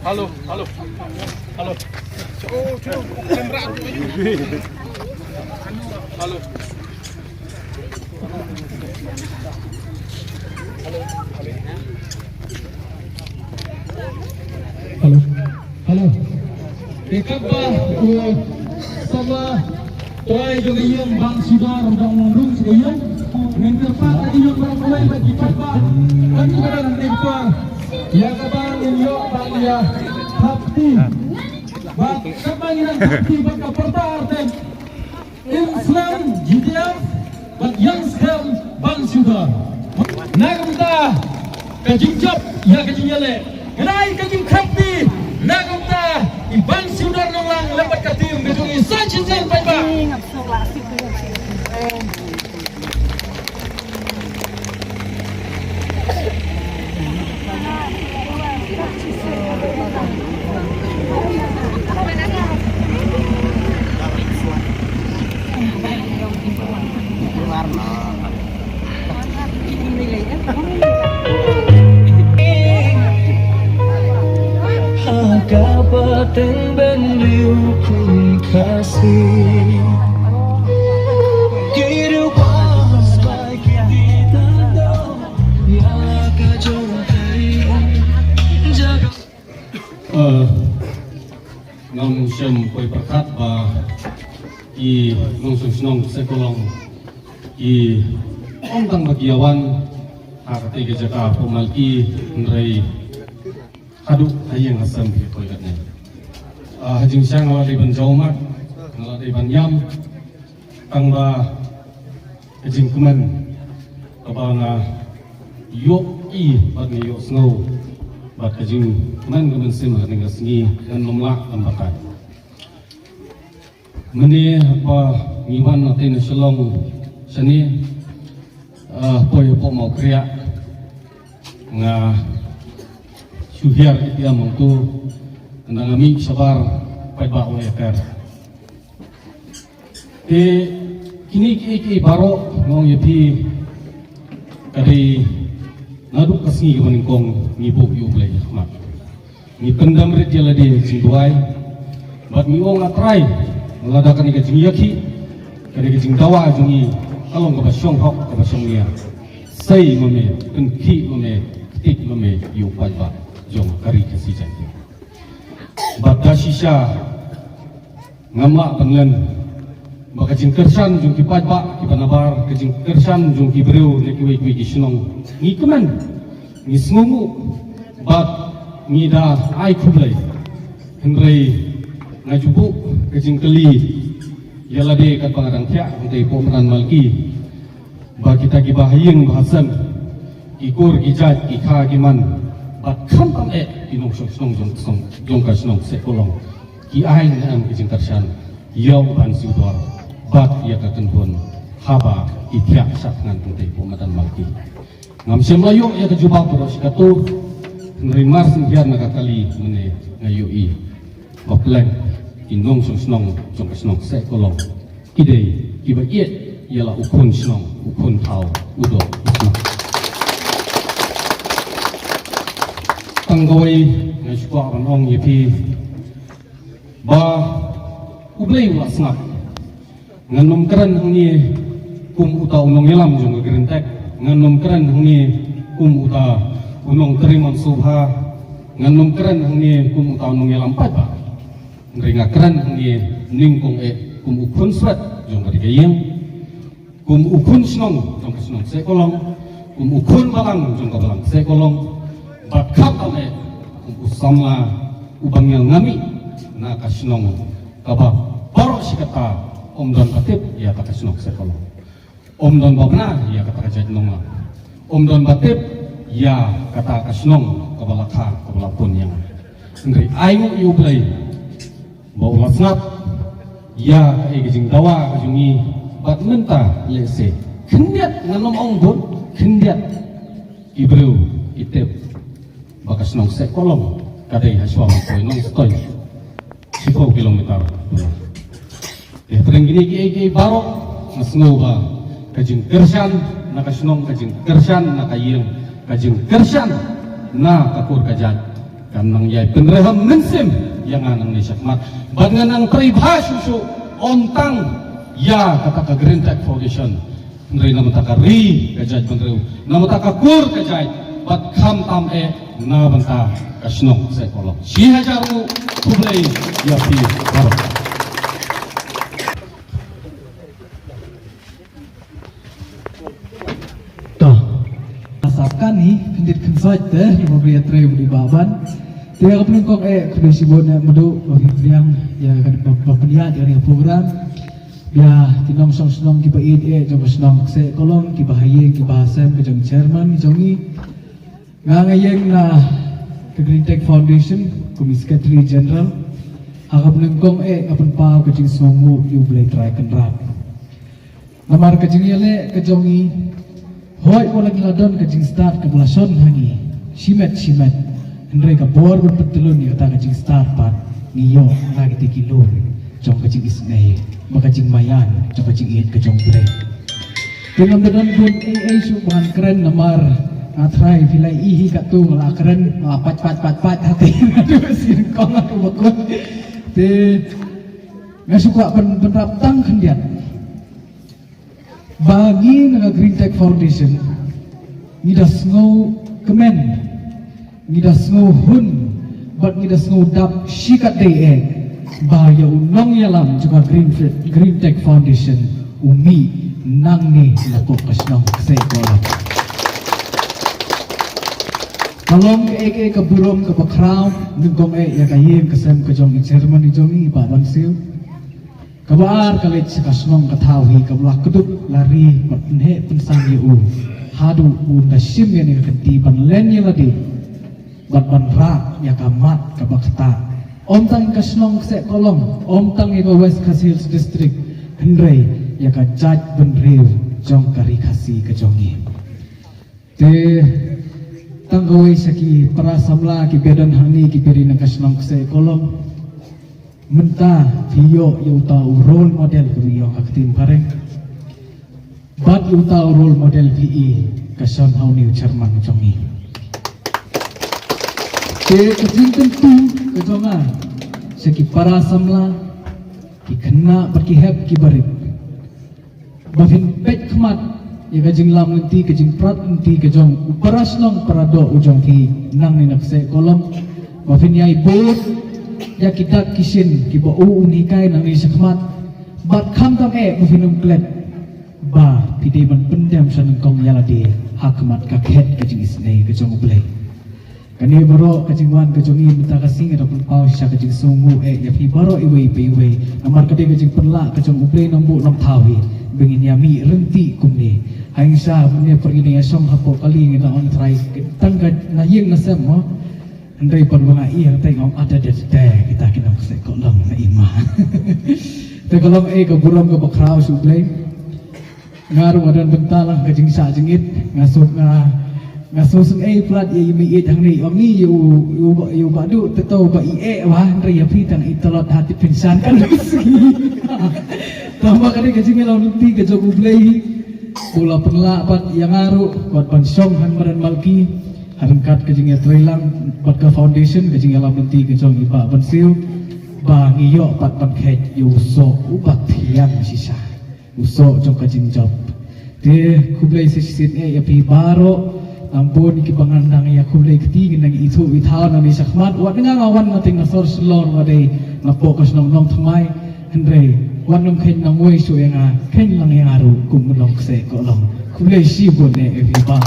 Halo. Oh, kamera aku ayo. Halo. Halo. Ikatlah sama tuai juga yang bang Sudar dan mendung sekalian. Dengan tempat tadi yang beramai bagi bapak dan juga dalam tempat yang abang yang yok bang ya hati. Bak abang yang hati baka pertaarten Islam GTF bak yang sekal bang Sudar. Nagamta kajingjap ya kajingjale. Kenai kajing hati. Nagamta ibang Sudar nang lepat katim gedung Sanchez sampai ba. Kapating baliw kong kasih Kiriwas baik hindi tanda Ya kajongkay Jaga Ngam siyam ko'y perkat ba I nung susunong sekolong I Omtang magiyawan Hakati gajaka pumalki Nray Haduk hayang asam ko'y katnya Hajing siyang ngalaliban jaumat Ngalaliban yam Tang ba Hajing kuman Kaba nga Yok I Bat nga yok snow Bat hajing kuman kuman sima Nga sengi Dan lumlak ang bakat Mani apa Ngiwan natin na shalom Sani Poy po mau kriya Nga Suhyar iti amang tu Nang aming sabar Paiba o yakar Kini ki baro Ngong yapi Kari Naduk kasingi kapaning kong Ngibuk yublay mak Ngi pendam rit yala di jingduay Bat ngiong atray Ngeladakan ika jingyaki Kari ika jingdawa jungi Kalong kapasyong hok kapasyong niya Say mame Kenki mame Ketik mame Yu paiba Jom kari kasi janji Bata sisya Ngamak pengen Baka jing kersan jung ki pajba Ki panabar Kajing kersan jung ki beriu Neki wei ki sinong Ngi keman Ngi sengumu Bat Ngi da ai kublai Henry Ngai cubu Kajing keli Yala de kat pangadang tiak Untuk pemeran malki Ba kita ki bahayeng bahasan Ki kur ki jat ki kha ki man Bat kam kam inong song jong ka snong sekolong ki ai nam ki jingkarsan yaw ban siudor bat ya ka kenpon haba ityak sak ngan tungte pumatan malki ngam semayo ya ka juba boros katu nrimar singhiar na kakali mene ngayo I bapleng inong snong jong ka snong sekolong kidei kiba iet yala ukun snong ukun tau udo Tanggaway na syukwa kanong yapi Ba Ublay wala snap Nganom karan ang ni Kum uta unong ilam jong gagrintek Nganom karan ang ni Kum uta unong terimang subha Nganom karan ang ni Kum uta unong ilam pa Ngeringa karan ang ni Ningkong Kum ukun surat jong karigayang Kum ukun snong jong kasinong sekolong Kum ukun balang jong kabalang sekolong Bakat ame Usamla Ubang yang ngami Na kasinong Kaba Baro si kata Om don batip Ya kata sinong sekolong Om don babna Ya kata kajadinong Om don batip Ya kata kasinong Kabalaka Kabalapun yang Ngeri Ayo iublay Baulah snap Ya Gijing dawa Kajungi Bat menta Lese Kendiat Nganom ongdon Kendiat Ibreu Itip Bakas nong sekolong kadai haswa mangkoi nong stoi 10 kilometer tereng gini baro masngo ba kajing kersan nakasunong kajing kersan nakayeng kajing kersan na kakur kajat kanang yay penreham mensim yang anang ni sakmat bangan ang pribhasu ontang ya kata ka Green Tech Foundation nri namutaka ri kajaj bandrew namutaka kur kajaj bat kham tam na banta kasnong se kolok si hajaru kublai ya pi baro asapkan ni kendit kensat yang memberi tray di baban dia kapun kok kedai sibonnya medu yang ya kan pembelian dari program ya tinong song kiba coba senong se kolong kiba haye kiba asem kejong chairman jongi ngayeng na ke Green Tech Foundation kumi secretary general agap nengkong kapun pau kejing songu you boleh try kenrap namar kejing yale kejongi hoi ko lagi ladon kejing start ke belason hangi simet Henry ka bor berpetelun ni kata kejing start pat niyo lagi 3 kilo jong kejing isnai makajing mayan jong kejing iit kejong bre dengan dadan pun su bahan keren namar atrai filai ihi katu ngala keren pat hati aduh singkong aku bakut te ngasuka penraptang kendian bagi naga Green Tech Foundation ngidas ngau kemen ngidas ngau hun bat ngidas ngau dap shikat dee bahaya unong yalam juga Green Tech Foundation umi nang ni lakuk kasnong sekolah kalong ke keburom ke bakraw nungkong ya kayem kesem kejong chairman ijongi baban siu kabar kalit sekasnong katawi kablah keduk lari matne pensang yu hadu bunda sim yang kenti panlen yaladi ban rak ya kamat kabakta omtang kasnong se kolong omtang ego West Khasi Hills District hendrei ya ka jaj benrew jong kari khasi kejongi te tanggawai saki para samla ki bedan hani ki beri na kasnong se kolong menta hiyo yuta role model kuriyo aktin pareng bat yuta role model vi kason hauni chairman jongi ke kejing tentu kejonga seki para samla ki kena berkihab ki barik bafin pet khmat ya kejing lam nanti kejing prat nanti kejong uparasnong parado ujong ki nang ni nakse kolom bafin yai bot ya kita kisin kiba unikai nang ni sakmat bat kham tam bufinum klet ba pide ban pendam sanung kong yalade hakmat kakhet kejing isnei kejong ublai kani baro kejing wan kejong in ta kasing ada pun pau sya kejing sungu ya pi baro iwe namar kede kejing penla kejong ublai nambu nam thawi bengin yami renti kumni haing sa punya pergi dengan song hapo kali ngina on try tangga na yeng na sem mo andai pon bunga iya tengok ada kita kena sekolong na ima te kolong ke buram ke bakraw sublay ngaru adan bentalang ke jingsa jengit ngasuk ngasuk plat ya yumi it hang ni om ni you badu tetau ba wah andai ya pitan italot hati pinsan kan tambah kali ke jingel nanti ke jogublay pula penla pat yang ngaru buat pansong han maran malki harangkat kejing trailang pat ke foundation kejing alam nanti kejong iba bansil ba ngiyo pat pankhet yuso ubat tiang sisa uso jong kejing job de kublai sisin ya pi baro ampun ki pangandang ya kublai keti nang itu ithau na ni sakmat wat nga ngawan nating na source lor wade na focus nong thamai hendrei wan nong khen nang wei su yang ken lang yang aru kum long se ko long kublai si bon ne e pi ba